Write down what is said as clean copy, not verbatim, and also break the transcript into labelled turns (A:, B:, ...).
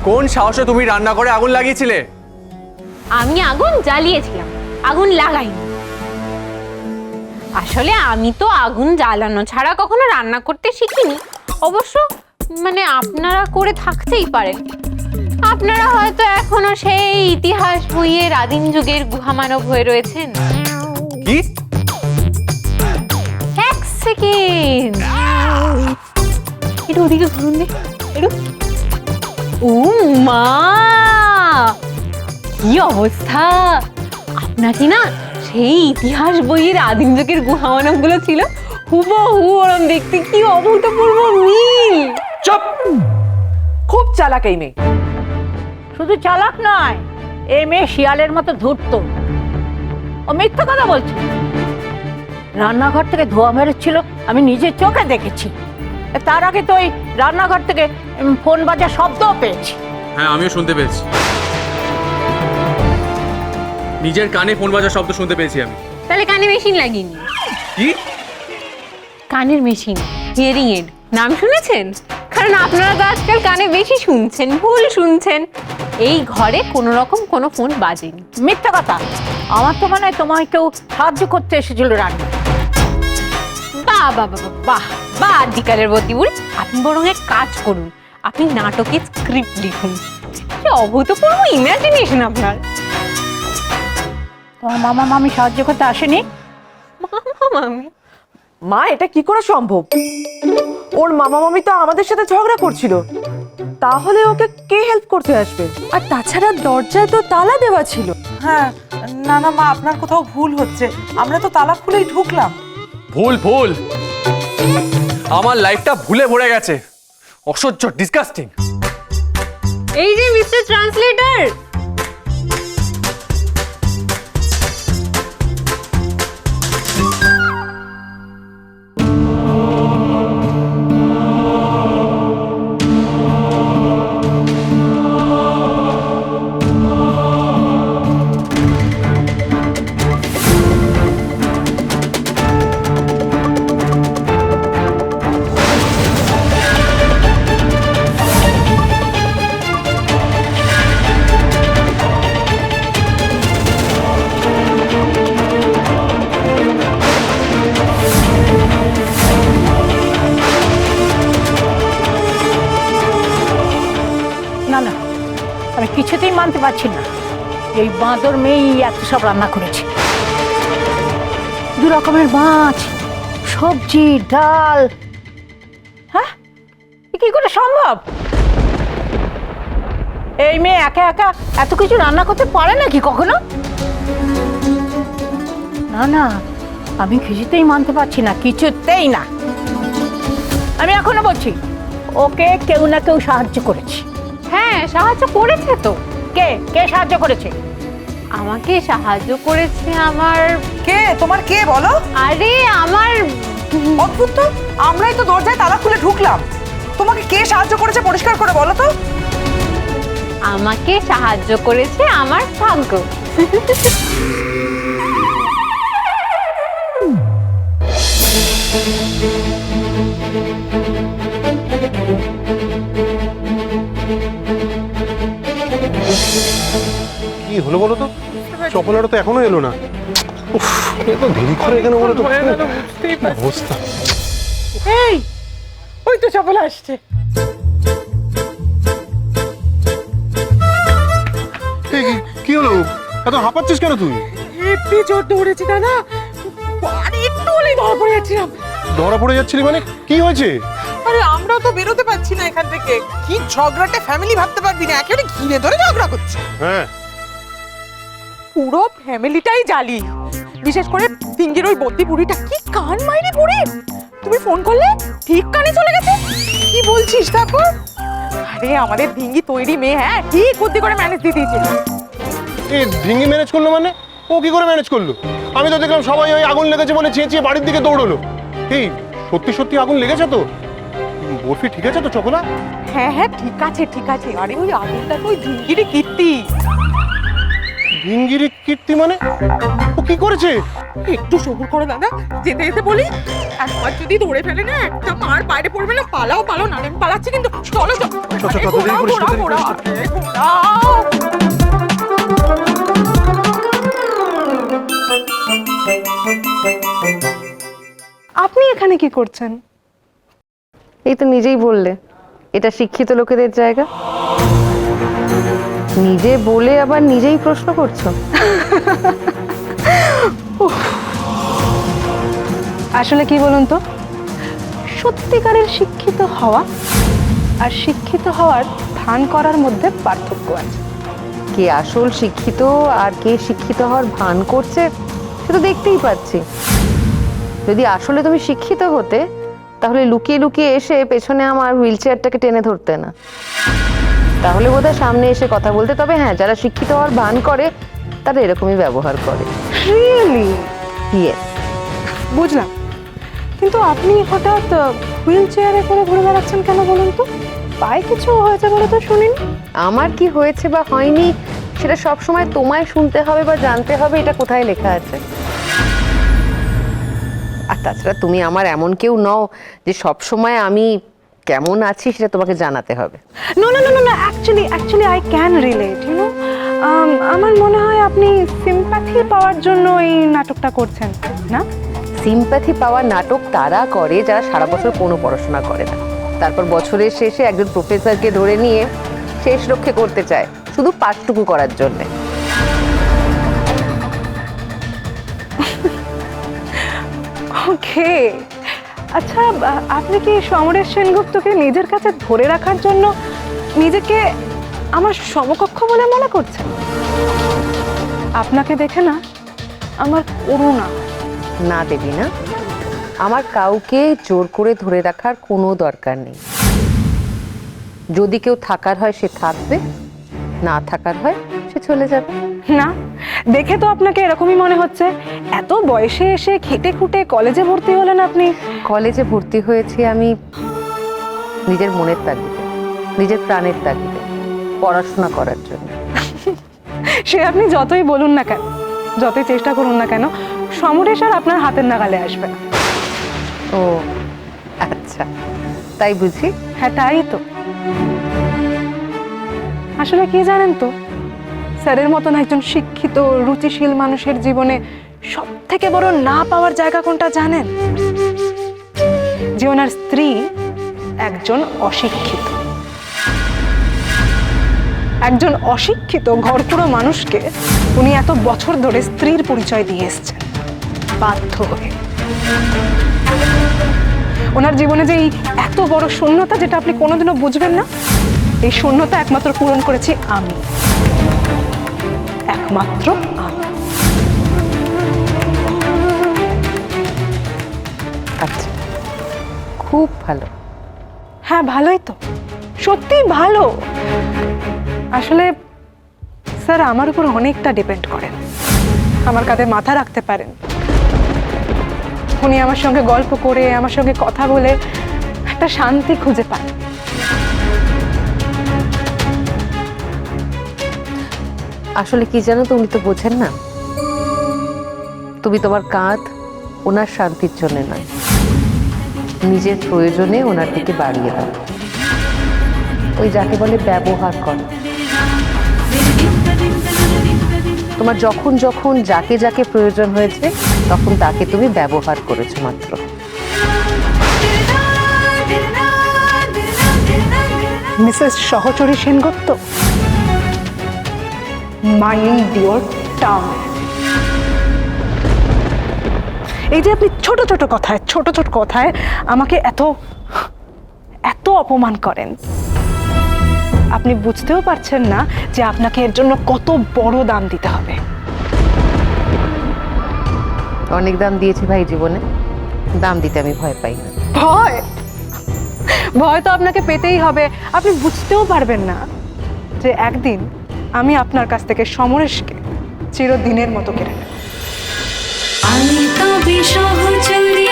A: কোন সাহসে তুমি রান্না করে আগুন লাগিয়েছিলে?
B: আমি আগুন জ্বালিয়েছিলাম, আগুন লাগাইনি। আসলে আমি তো আগুন জ্বালানো ছাড়া কখনো রান্না করতে শিখিনি। অবশ্য মানে আপনারা করে থাকতেই পারেন। আপনারা হয়তো এখনো সেই ইতিহাস বইয়ের আদিম যুগের গুহামানব হয়ে রয়েছেন।
A: কি?
B: এক সেকেন্ড, একটু ওদিকে ঘুরুন দে একটু। ও মা, কি অবস্থা! আপনাকে না সেই ইতিহাস বইয়ের আদিম যুগের গুহামানব গুলো ছিল হুবহু ওরম দেখতে, কি অভূতপূর্ব মিল।
C: চুপ! খুব চালাক এই মেয়ে।
D: শুধু চালাক নয়, এই মেয়ে শিয়ালের মতো ধূর্ত। ও মিথ্যা কথা বলছে। রান্নাঘর থেকে ধোঁয়া বেরোচ্ছিল, আমি নিজের চোখে দেখেছি। তার আগে তো ওই রান্নাঘর থেকে ফোন বাজার শব্দও পেয়েছি।
A: হ্যাঁ, আমিও শুনতে পেয়েছি। নিজের কানে ফোন বাজার শব্দ শুনতে পেয়েছি আমি।
B: তাহলে কানে মেশিন লাগিনি?
A: কি?
B: কানের মেশিন, হিয়ারিং এড নাম শুনেছেন? কারণ আপনারা তো আজকাল কানে বেশি শুনছেন, ভুল শুনছেন। এই ঘরে কোনো রকম কোনো ফোন বাজেনি।
D: মিথ্যা কথা। আমার তো মনে হয় তোমায় কেউ সাহায্য করতে এসেছিল রান্না।
B: বাহ বাহ বাহ বাহ বাহ, আদিকালের বতিবুল, আপনি বরং এক কাজ করুন, আপনি নাটকের স্ক্রিপ্ট লিখুন। কি অভূতপূর্ব ইমাজিনেশন আপনার।
D: তোমার মামা মামি সাহায্য করতে আসেনি?
B: মামা মামি?
C: মা, এটা কি করে সম্ভব? ওর মামা মামি তো আমাদের সাথে ঝগড়া করছিল, তাহলে ওকে কে হেল্প করতে আসবে? আর তাছাড়া দরজায় তো তালা দেওয়া ছিল।
E: হ্যাঁ, না না মা, আপনার কোথাও ভুল হচ্ছে। আমরা তো তালা খুলেই ঢুকলাম।
A: ভুল ভুল, আমার লাইফটা ভুলে ভরে গেছে। অসহ্য, ডিসগাস্টিং।
B: এই যে মিস্টার ট্রান্সলেটর,
D: না না, আমি কিছুতেই মানতে পারছি না এই বাঁদর মেয়েই এত সব রান্না করেছে। দু রকমের মাছ, সবজি, ডাল। হ্যাঁ, এ কি করে সম্ভব? এই মেয়ে একা একা এত কিছু রান্না করতে পারে নাকি কখনো? না না, আমি কিছুতেই মানতে পারছি না, কিছুতেই না। আমি এখনো বলছি, ওকে কেউ না কেউ সাহায্য করেছে।
B: হ্যাঁ সাহায্য করেছে তো।
D: কে কে সাহায্য করেছে?
B: আমাকে সাহায্য করেছে আমার,
E: কে? তোমার কে বলো?
B: আরে আমার,
E: অদ্ভুত তো, আমরাই তো দরজায় তালা খুলে ঢুকলাম। তোমাকে কে সাহায্য করেছে পরিষ্কার করে বলো তো।
B: আমাকে সাহায্য করেছে আমার ভাগ্য।
F: কি হলো বলো তো? চপলাটা তো এখনো এলো না। উফ, এত দেরি করে কেন বলো তো? অবস্থা।
E: এই, ওই তো চপলা আসছে।
F: এই, কি হলো? এত হাঁপাচ্ছিস কেন তুই?
E: হেপি জোর দৌড়েছি দাদা, আরে একটু হলেই ধরা পড়ে যাচ্ছিলাম।
F: ধরা পড়ে যাচ্ছিলি মানে? কি হয়েছে?
E: আরে আমরাও তো বেরোতে পারছি না এখান থেকে। কি ঝগড়াটে ফ্যামিলি ভাবতে পারবি না, একেবারে ঘিরে ধরে ঝগড়া করছে।
F: হ্যাঁ,
E: পুরো ফ্যামিলিটাই জালি, বিশেষ করে সিঙ্গির ওই বদ্যি বুড়িটা। কি কান মাইরি বুড়ি! তুমি ফোন করলে ঠিক কানে চলে গেছে। কি বলছিস তারপর? আরে আমাদের ভিঙ্গি তৈরি মেয়ে, হ্যাঁ ঠিক বুদ্ধি করে ম্যানেজ দিয়ে দিয়েছিল।
F: এই ঢিঙ্গি ম্যানেজ করলো মানে? ও কি করে ম্যানেজ করলো? আমি তো দেখলাম সবাই ওই আগুন লেগেছে বলে চেঁচিয়ে বাড়ির দিকে দৌড়লো। এই সত্যি সত্যি আগুন লেগেছে তো? বরফি ঠিক আছে তো চপলা?
E: হ্যাঁ হ্যাঁ ঠিক আছে ঠিক আছে। আরে ওই আগুনটা তো ওই ভিঙ্গিরই কীর্তি।
F: ভিঙ্গিরি কীর্তি মানে ও কি করেছে?
E: একটু সবুর করো দাদা, যেতে যেতে বলি একবার যদি ধরে ফেলে না একটা মার বাইরে পড়বে না। পালাও পালাও, না আমি পালাচ্ছি কিন্তু। চলো চলো,
F: আচ্ছা, তাড়াতাড়ি করিস, তাড়াতাড়ি করিস।
C: আপনি এখানে কি করছেন?
G: এই তো নিজেই বললে এটা শিক্ষিত লোকেদের জায়গা। নিজে বলে আবার নিজেই প্রশ্ন করছো।
C: আসলে কি বলুন তো, সত্যিকারের শিক্ষিত হওয়া আর শিক্ষিত হওয়ার ভান করার মধ্যে পার্থক্য আছে।
G: কে আসল শিক্ষিত আর কে শিক্ষিত হওয়ার ভান করছে সে তো দেখতেই পাচ্ছি। যদি আসলে তুমি শিক্ষিত হতে তাহলে লুকিয়ে লুকিয়ে এসে পেছনে আমার হুইল চেয়ারটাকে টেনে ধরতে না, তাহলে বোধহয় সামনে এসে কথা বলতে। তবে হ্যাঁ, যারা শিক্ষিত হওয়ার ভান করে তারা এরকমই ব্যবহার করে।
C: রিয়েলি?
G: ইয়েস।
C: বুঝলাম, কিন্তু আপনি হঠাৎ হুইল চেয়ারে করে ঘুরে বেড়াচ্ছেন কেন বলুন তো? পায়ে কিছু হয়েছে বলে তো শুনিনি।
G: আমার কি হয়েছে বা হয়নি সেটা সব সময় তোমায় শুনতে হবে বা জানতে হবে এটা কোথায় লেখা আছে? আর তাছাড়া তুমি আমার এমন কেউ নও যে সব সময় আমি কেমন আছি সেটা তোমাকে জানাতে হবে।
C: No no no no, actually I can relate, you know. আমার মনে হয় আপনি সিম্প্যাথি পাওয়ার জন্য এই নাটকটা করছেন, না?
G: সিম্প্যাথি পাওয়ার নাটক তারা করে যারা সারা বছর কোনো পড়াশোনা করে না, তারপর বছরের শেষে একজন প্রফেসরকে ধরে নিয়ে শেষ রক্ষে করতে চায় শুধু পাঠটুকু করার জন্যে।
C: ওকে, আচ্ছা, আপনি কি সমরেশ সেনগুপ্তকে নিজের কাছে ধরে রাখার জন্য নিজেকে আমার সমকক্ষ বলে মনে করছেন? আপনাকে দেখে না আমার করুণা।
G: না দেবী না, আমার কাউকে জোর করে ধরে রাখার কোনো দরকার নেই। যদি কেউ থাকার হয় সে থাকবে, না থাকার হয় সে চলে যাবে।
C: না, দেখে তো আপনাকে এরকমই মনে হচ্ছে। এত বয়সে এসে খেটে খুটে কলেজে ভর্তি হলেন আপনি।
G: কলেজে ভর্তি হয়েছি আমি নিজের মনের তাগিদে, নিজের প্রাণের তাগিদে, পড়াশোনা করার জন্য।
C: সে আপনি যতই বলুন না কেন, যতই চেষ্টা করুন না কেন, সমরেশ আর আপনার হাতের নাগালে আসবে না।
G: ও আচ্ছা, তাই বুঝি?
C: হ্যাঁ, তাই তো। আসলে কি জানেন তো, স্যারের মতন একজন শিক্ষিত রুচিশীল মানুষের জীবনে সব থেকে বড় না পাওয়ার জায়গা কোনটা জানেন? যে ওনার স্ত্রী একজন অশিক্ষিত। একজন অশিক্ষিত ঘরপুরো মানুষকে উনি এত বছর ধরে স্ত্রীর পরিচয় দিয়ে এসছেন বাধ্য হয়ে। ওনার জীবনে যে এই এত বড় শূন্যতা, যেটা আপনি কোনোদিনও বুঝবেন না, এই শূন্যতা একমাত্র পূরণ করেছি আমি, একমাত্র আমি।
G: আচ্ছা, খুব ভালো।
C: হ্যাঁ, ভালোই তো, সত্যি ভালো। আসলে স্যার আমার উপর অনেকটা ডিপেন্ড করেন, আমার কাঁধে মাথা রাখতে পারেন। উনি আমার সঙ্গে গল্প করে, আমার সঙ্গে কথা বলে একটা শান্তি খুঁজে পান।
G: আসলে কি জানো তো, উনি তো বোঝেন না। তুমি তোমার কাঁধ ওনার শান্তির জন্য নয়, নিজের প্রয়োজনে ওনার দিকে বাড়িয়ে দাও। ওই যাকে বলে ব্যবহার করো। তোমার যখন যখন যাকে যাকে প্রয়োজন হয়েছে তখন তাকে তুমি ব্যবহার করেছো মাত্র।
C: Mrs Sahachari Sengupta, mind your tongue. এই যে আপনি ছোট ছোট কথায় আমাকে এত এত অপমান করেন, আপনি বুঝতেও পারছেন না যে আপনাকে এর জন্য কত বড় দাম দিতে হবে।
G: অনেক দাম দিয়েছি ভাই জীবনে, দাম দিতে আমি ভয় পাই না।
C: ভয়? ভয় তো আপনাকে পেতেই হবে। আপনি বুঝতেও পারবেন না যে একদিন আমি আপনার কাছ থেকে সমরেশকে চিরদিনের মতো কেড়ে নেব।
H: আমি তবে সহচরী।